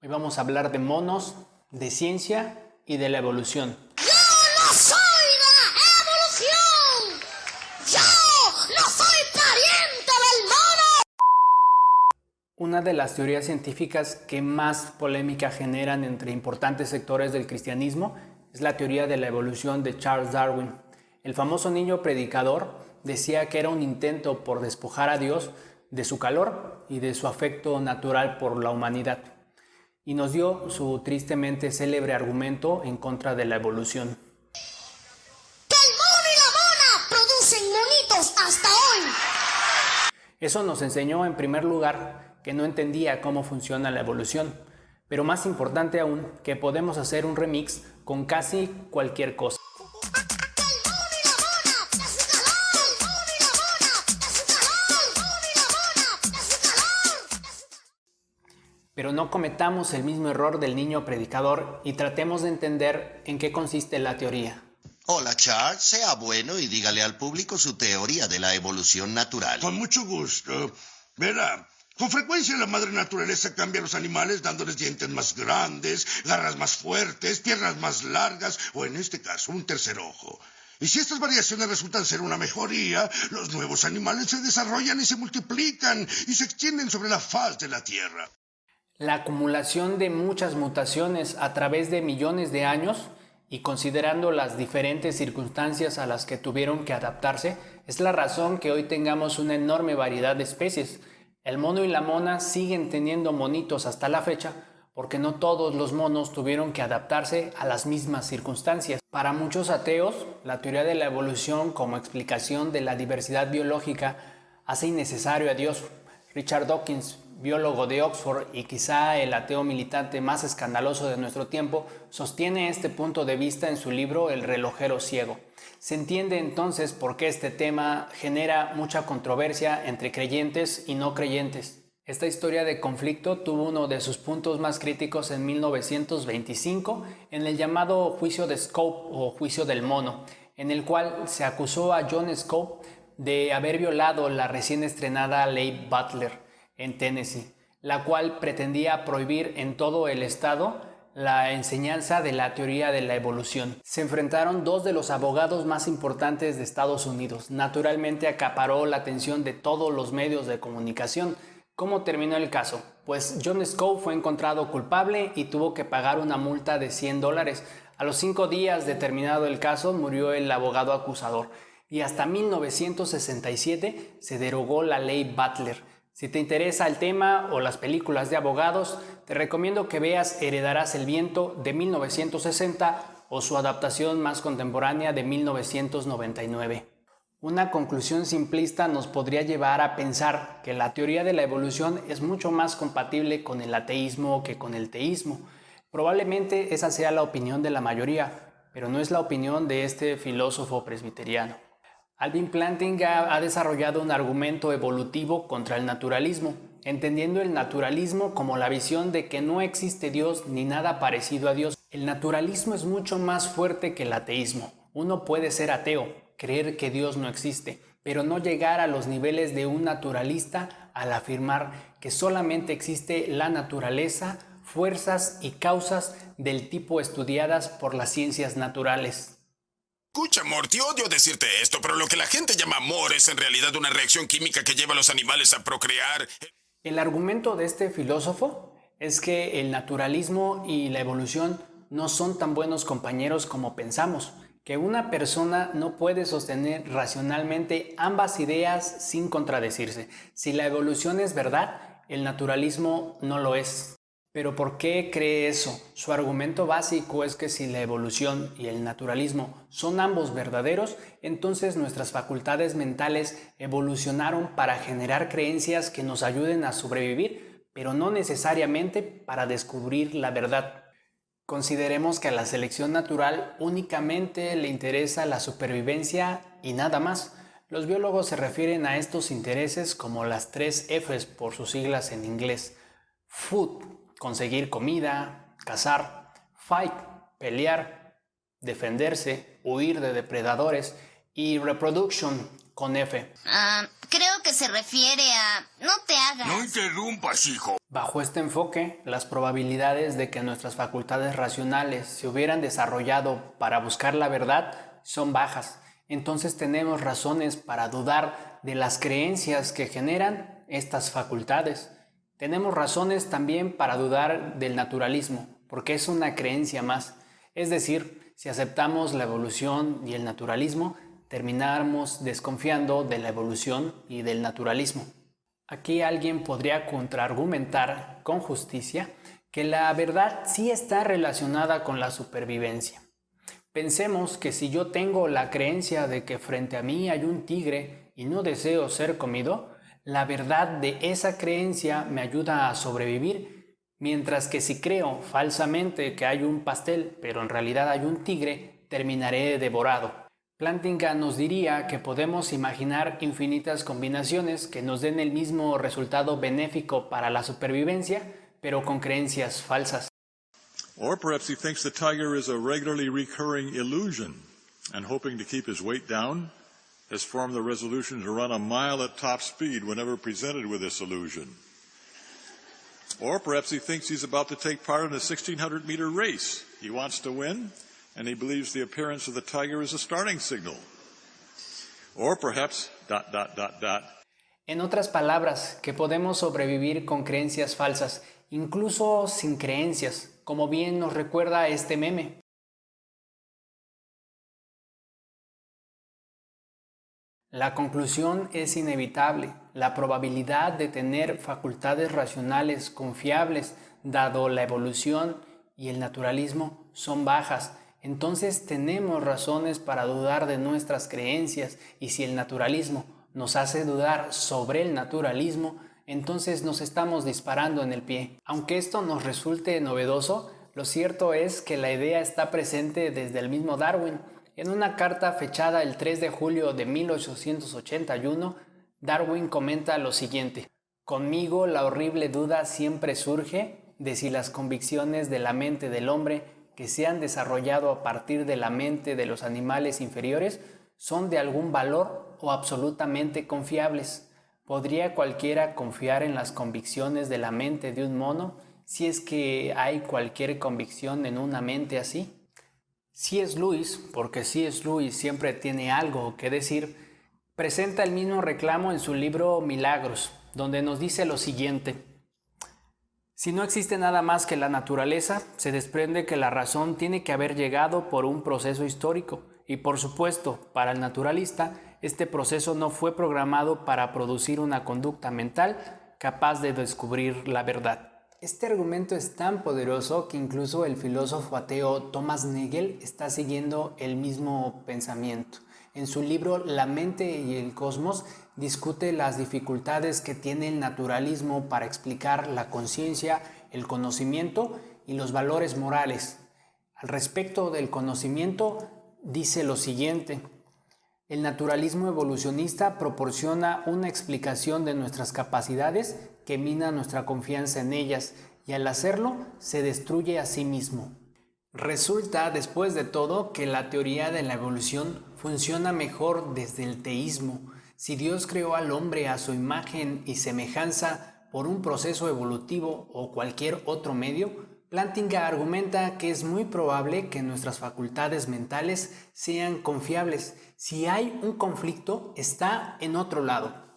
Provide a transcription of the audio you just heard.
Hoy vamos a hablar de monos, de ciencia y de la evolución. ¡Yo no soy de la evolución! ¡Yo no soy pariente del mono! Una de las teorías científicas que más polémica generan entre importantes sectores del cristianismo es la teoría de la evolución de Charles Darwin. El famoso niño predicador decía que era un intento por despojar a Dios de su calor y de su afecto natural por la humanidad, y nos dio su tristemente célebre argumento en contra de la evolución. ¡Que el mono y la mona producen monitos hasta hoy! Eso nos enseñó en primer lugar que no entendía cómo funciona la evolución, pero más importante aún, que podemos hacer un remix con casi cualquier cosa. Pero no cometamos el mismo error del niño predicador y tratemos de entender en qué consiste la teoría. Hola Charles, sea bueno y dígale al público su teoría de la evolución natural. Con mucho gusto. Verá, con frecuencia la madre naturaleza cambia a los animales dándoles dientes más grandes, garras más fuertes, piernas más largas o en este caso un tercer ojo. Y si estas variaciones resultan ser una mejoría, los nuevos animales se desarrollan y se multiplican y se extienden sobre la faz de la tierra. La acumulación de muchas mutaciones a través de millones de años y considerando las diferentes circunstancias a las que tuvieron que adaptarse, es la razón que hoy tengamos una enorme variedad de especies. El mono y la mona siguen teniendo monitos hasta la fecha porque no todos los monos tuvieron que adaptarse a las mismas circunstancias. Para muchos ateos, la teoría de la evolución como explicación de la diversidad biológica hace innecesario a Dios. Richard Dawkins, biólogo de Oxford y quizá el ateo militante más escandaloso de nuestro tiempo, sostiene este punto de vista en su libro El relojero ciego. Se entiende entonces por qué este tema genera mucha controversia entre creyentes y no creyentes. Esta historia de conflicto tuvo uno de sus puntos más críticos en 1925 en el llamado juicio de Scope o juicio del mono, en el cual se acusó a John Scope de haber violado la recién estrenada ley Butler en Tennessee, la cual pretendía prohibir en todo el estado la enseñanza de la teoría de la evolución. Se enfrentaron dos de los abogados más importantes de Estados Unidos. Naturalmente acaparó la atención de todos los medios de comunicación. ¿Cómo terminó el caso? Pues John Scope fue encontrado culpable y tuvo que pagar una multa de $100. A los 5 días de terminado el caso murió el abogado acusador y hasta 1967 se derogó la ley Butler. Si te interesa el tema o las películas de abogados, te recomiendo que veas Heredarás el viento de 1960 o su adaptación más contemporánea de 1999. Una conclusión simplista nos podría llevar a pensar que la teoría de la evolución es mucho más compatible con el ateísmo que con el teísmo. Probablemente esa sea la opinión de la mayoría, pero no es la opinión de este filósofo presbiteriano. Alvin Plantinga ha desarrollado un argumento evolutivo contra el naturalismo, entendiendo el naturalismo como la visión de que no existe Dios ni nada parecido a Dios. El naturalismo es mucho más fuerte que el ateísmo. Uno puede ser ateo, creer que Dios no existe, pero no llegar a los niveles de un naturalista al afirmar que solamente existe la naturaleza, fuerzas y causas del tipo estudiadas por las ciencias naturales. Escucha, Morty, odio decirte esto, pero lo que la gente llama amor es en realidad una reacción química que lleva a los animales a procrear. El argumento de este filósofo es que el naturalismo y la evolución no son tan buenos compañeros como pensamos, que una persona no puede sostener racionalmente ambas ideas sin contradecirse. Si la evolución es verdad, el naturalismo no lo es. ¿Pero por qué cree eso? Su argumento básico es que si la evolución y el naturalismo son ambos verdaderos, entonces nuestras facultades mentales evolucionaron para generar creencias que nos ayuden a sobrevivir, pero no necesariamente para descubrir la verdad. Consideremos que a la selección natural únicamente le interesa la supervivencia y nada más. Los biólogos se refieren a estos intereses como las 3 Fs por sus siglas en inglés. Food, conseguir comida; cazar; fight, pelear; defenderse, huir de depredadores; y reproduction, con F. Creo que se refiere a no te hagas. No interrumpas, hijo. Bajo este enfoque, las probabilidades de que nuestras facultades racionales se hubieran desarrollado para buscar la verdad son bajas. Entonces tenemos razones para dudar de las creencias que generan estas facultades. Tenemos razones también para dudar del naturalismo, porque es una creencia más. Es decir, si aceptamos la evolución y el naturalismo, terminamos desconfiando de la evolución y del naturalismo. Aquí alguien podría contraargumentar con justicia que la verdad sí está relacionada con la supervivencia. Pensemos que si yo tengo la creencia de que frente a mí hay un tigre y no deseo ser comido, la verdad de esa creencia me ayuda a sobrevivir, mientras que si creo falsamente que hay un pastel, pero en realidad hay un tigre, terminaré devorado. Plantinga nos diría que podemos imaginar infinitas combinaciones que nos den el mismo resultado benéfico para la supervivencia, pero con creencias falsas. Or perhaps he thinks the tiger is a regularly recurring illusion, and hoping to keep his weight down, has formed the resolution to run a mile at top speed whenever presented with this illusion. Or perhaps he thinks he's about to take part in a 1,600-meter race. He wants to win, and he believes the appearance of the tiger is a starting signal. Or perhaps ... En otras palabras, que podemos sobrevivir con creencias falsas, incluso sin creencias, como bien nos recuerda este meme. La conclusión es inevitable. La probabilidad de tener facultades racionales confiables, dado la evolución y el naturalismo, son bajas. Entonces tenemos razones para dudar de nuestras creencias, y si el naturalismo nos hace dudar sobre el naturalismo, entonces nos estamos disparando en el pie. Aunque esto nos resulte novedoso, lo cierto es que la idea está presente desde el mismo Darwin. En una carta fechada el 3 de julio de 1881, Darwin comenta lo siguiente: conmigo la horrible duda siempre surge de si las convicciones de la mente del hombre que se han desarrollado a partir de la mente de los animales inferiores son de algún valor o absolutamente confiables. ¿Podría cualquiera confiar en las convicciones de la mente de un mono si es que hay cualquier convicción en una mente así? C.S. Lewis, porque C.S. Lewis siempre tiene algo que decir, presenta el mismo reclamo en su libro Milagros, donde nos dice lo siguiente: si no existe nada más que la naturaleza, se desprende que la razón tiene que haber llegado por un proceso histórico, y por supuesto, para el naturalista, este proceso no fue programado para producir una conducta mental capaz de descubrir la verdad. Este argumento es tan poderoso que incluso el filósofo ateo Thomas Nagel está siguiendo el mismo pensamiento. En su libro La mente y el cosmos discute las dificultades que tiene el naturalismo para explicar la conciencia, el conocimiento y los valores morales. Al respecto del conocimiento, dice lo siguiente: el naturalismo evolucionista proporciona una explicación de nuestras capacidades que mina nuestra confianza en ellas, y al hacerlo se destruye a sí mismo. Resulta, después de todo, que la teoría de la evolución funciona mejor desde el teísmo. Si Dios creó al hombre a su imagen y semejanza por un proceso evolutivo o cualquier otro medio, Plantinga argumenta que es muy probable que nuestras facultades mentales sean confiables. Si hay un conflicto, está en otro lado.